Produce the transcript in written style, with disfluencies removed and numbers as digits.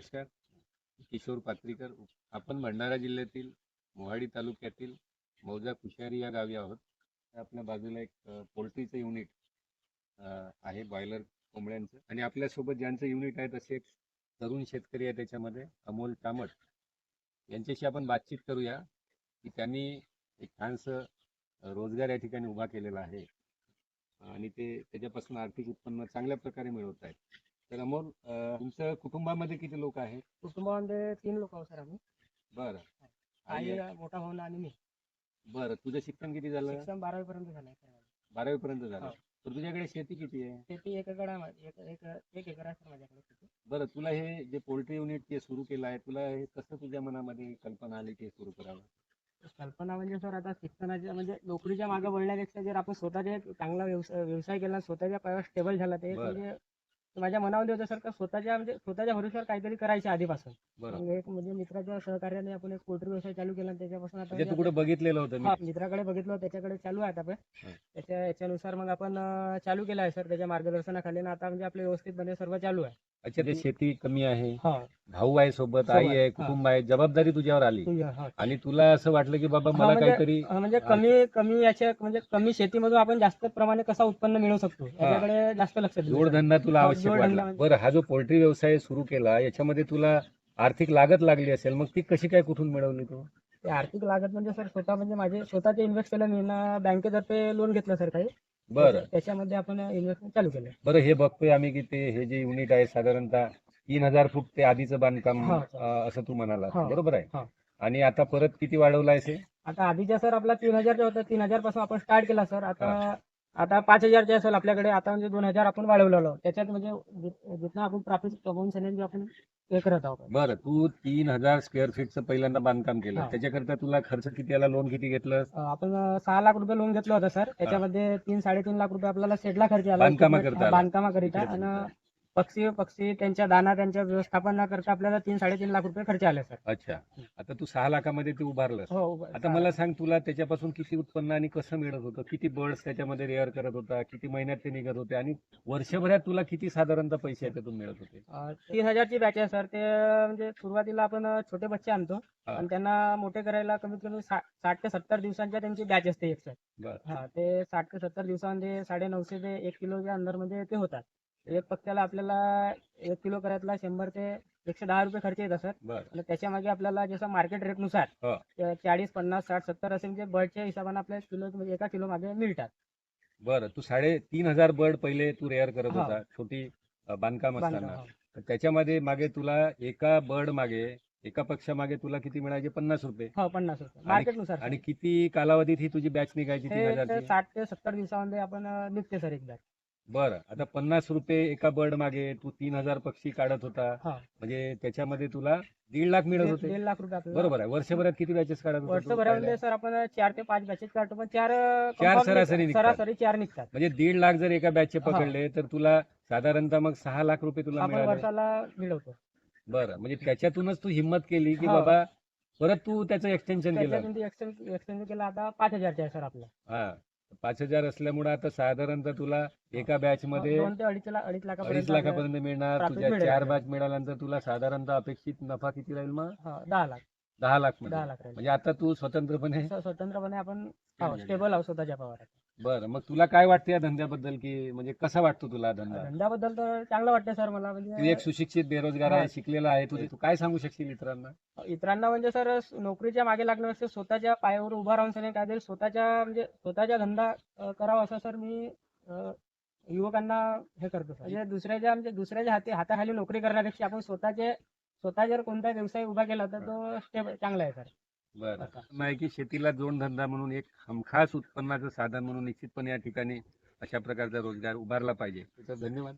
नमस्कार. किशोर पात्रीकर. आपण भंडारा जिल्ह्यातील मोहाडी तालुक्यातील मौजा कुशारी या गावी आहोत. आपल्या बाजूला एक पोल्ट्रीचं युनिट आहे, बॉयलर कोंबड्यांचं. आणि आपल्यासोबत ज्यांचं युनिट आहे तसे एक तरुण शेतकरी आहे त्याच्यामध्ये, अमोल कामत. यांच्याशी आपण बातचीत करूया की त्यांनी एक छानसं रोजगार या ठिकाणी उभा केलेला आहे आणि ते त्याच्यापासून आर्थिक उत्पन्न चांगल्या प्रकारे मिळवत आहेत. तर अमोल, तुमच्या कुटुंबामध्ये किती लोक आहेत? कुटुंबामध्ये 3 लोक आहोत सर आम्ही. बरं. आई, मोठा भाऊ आणि मी. बरं, तुझं शिक्षण किती झालं? शिक्षण 12वी पर्यंत झालंय सर. 12वी पर्यंत झालं. हो. तर तुझ्याकडे शेती किती आहे? शेती 1 एकर आहे. एक एकर आहे सर माझ्याकडे शेती. बरं, तुला हे जे पोल्ट्री युनिट जे सुरू केलं आहे, तुला हे कसं तुझ्या मनामध्ये कल्पना आली की हे सुरू करावं? कल्पना म्हणजे सर आता शिक्षणाच्या म्हणजे नोकरीच्या मागे वळण्यापेक्षा जर आपण स्वतःचा एक चांगला व्यवसाय केला, स्वतःच्या पायावर स्टेबल झाला, ते बरं. म्हणजे माझ्या मनामध्ये होतं सर का स्वतःच्या भरोश्यावर काहीतरी करायचं आधीपासून. बरं, मग एक म्हणजे मित्राच्या सहकार्याने आपण एक पोल्ट्री व्यवसाय चालू केला आणि त्याच्यापासून आता म्हणजे तू कुठे बघितलेलं होतं मी? हा, मित्राकडे बघितलं, त्याच्याकडे चालू आहे आता. हं. याच्यानुसार मग आपण चालू केलं आहे सर, त्याच्या मार्गदर्शनाखाली. आणि आता म्हणजे आपलं व्यवस्थितपणे सर्व चालू आहे. अच्छा, ते शेती कमी आहे, हा, भाऊ आहे सोबत, आई आहे, कुटुंब आहे, जबाबदारी तुझ्यावर आली आणि तुला असं वाटलं की बाबा मला काहीतरी म्हणजे कमी याच्या म्हणजे कमी शेतीमधून आपण जास्त प्रमाणे कसं उत्पन्न मिळवू शकतो याच्याकडे जास्त लक्ष दिलं. जोडधंदा तुला आवश्यक वाटला. बरं, हा जो पोल्ट्री व्यवसाय सुरू केला याच्यामध्ये तुला आर्थिक लागत लागली असेल, मग ती कशी काय कुठून मिळवली तू? ते आर्थिक लागत म्हणजे सर स्वतः म्हणजे माझे स्वतःचे इन्व्हेस्ट केलं मी ना, बँकेतर्फे लोन घेतलं सर काही. बरं त्याच्यामध्ये आपण इन्व्हेस्टमेंट चालू केलं. बरं, हे बघतोय आम्ही की ते हे जे युनिट आहे साधारणतः 3000 फूट ते आधीचं बांधकाम हा, असं तू म्हणाला, हा. बरोबर आहे? हा. आणि आता परत किती वाढवलाय हे? आता आधीच्या सर आपला 3000 होतं, 3000 पासून आपण स्टार्ट केला सर. आता 5000 असेल आपल्याकडे. आता म्हणजे 2000 आपण वाढवलेलो. त्याच्यात म्हणजे जितना आपण प्रॉफिट कमवून सनेल आपण हे करत आहोत. बरं, तू 3000 स्क्वेअर फीटचं पहिल्यांदा बांधकाम केलं, हा. त्याच्याकरता तुला खर्च किती आला, लोन किती घेतलं? आपण 6 लाख रुपये लोन घेतलं होतं सर. त्याच्यामध्ये 3-3.5 लाख रुपये आपल्याला सेटला खर्च आला बांधकामाकरिता. आणि पक्षी त्यांच्या दाना त्यांच्या व्यवस्थापनाकरता आपल्याला 3-3.5 लाख रुपये खर्च आले सर. अच्छा, आता तू 6 लाखामध्ये ते उभारलं. हो. आता मला सांग, तुला त्याच्यापासून किती उत्पन्न आणि कसं मिळत होतं? किती बर्ड्स त्याच्यामध्ये रेअर करत होता? किती महिन्यात ते निघत होते? आणि वर्षभरात तुला किती साधारणतः पैसे त्यातून मिळत होते? 3000 ची बॅच आहे सर. ते म्हणजे सुरुवातीला आपण छोटे बच्चे आणतो आणि त्यांना मोठे करायला कमीत कमी 60 ते 70 दिवसांच्या त्यांची बॅच असते एक सर. बरं. हा, ते 60 ते 70 दिवसांमध्ये 950 ते 1 किलोच्या अंदर मध्ये ते होतात. एक पक्षाला आपल्याला 1 किलो करायला 100 ते 110 रुपये खर्च येतात सर. बरं. आणि त्याच्या मागे आपल्याला जसं मार्केट रेटनुसार 40, 50, 60, 70 असे म्हणजे बर्डच्या हिशोबाने आपल्याला किलो म्हणजे 1 किलो मागे मिळतात. बरं, तू 3500 बर्ड पहिले तू रेअर करत होता, छोटी बांधकाम असताना. तर त्याच्यामध्ये मागे तुला एका बर्ड मागे, एका पक्षामागे तुला किती मिळायचे? 50 रुपये. हो, 50 रुपये मार्केटनुसार. आणि किती कालावधीत ही तुझी बॅच निघायची? 3000 ची? 60 ते 70 दिवसामध्ये आपण निघते सर एक बॅच. बरं, आता 50 रुपये एका बर्ड मागे तू 3000 पक्षी काढत होता, म्हणजे त्याच्यामध्ये तुला 1.5 लाख मिळत होते. 1.5 लाख रुपये आपल्याला. बरोबर आहे. वर्षभरात किती बॅचेस काढत होता? वर्षभरामध्ये सर आपण 4 ते 5 बॅचेस काढतो, पण 4 सरासरी निघतात. 4 निघतात. म्हणजे 1.5 लाख जर एका बॅचचे पकडले तर तुला साधारणतः मग 6 लाख रुपये तुला आपण मिळाले. वर्षाला मिळवतो. बरं, म्हणजे त्याच्यातूनच तू हिंमत केली की बाबा परत तू त्याचं एक्सटेन्शन केलं. एक्सटेंड केला. आता 5000 आहे सर आपला. हा, 5000 असल्यामुळे आता साधारणतः तुला एका बॅच मध्ये 2 ते 2.5 लाखापर्यंत मिळणार. profit तुझ्या मिळेल 4 बॅच मिळाल्यानंतर तुला साधारणतः अपेक्षित नफा किती राहील मग? 10 लाख. 10 लाख 10 मध्ये. लाख राहील. म्हणजे आता तू स्वतंत्रपणे आपण स्टेबल आहोत स्वतःच्या पावावर. बरं, मग तुला काय वाटतं या धंद्याबद्दल, की म्हणजे कसा वाटतो तुला धंदा? धंद्याबद्दल तर चांगलं वाटतं सर मला. तू म्हणजे एक सुशिक्षित बेरोजगार आहे, शिकलेला आहे, तू काय सांगू शकशील इतरांना? म्हणजे सर नोकरीच्या मागे लागण्यापेक्षा स्वतःच्या पायावर उभा राहून सर काहीतरी स्वतःचा धंदा करावा असं सर मी युवकांना हे करतो सर. म्हणजे दुसऱ्याच्या हाताखाली नोकरी करण्यापेक्षा आपण स्वतः जर कोणता व्यवसाय उभा केला तर तो स्टेबल चांगला आहे सर. बरं, नाही की शेतीला जोडधंदा म्हणून एक हमखास उत्पन्नाचं साधन म्हणून निश्चितपणे या ठिकाणी अशा प्रकारचा रोजगार उभारला पाहिजे. तर धन्यवाद.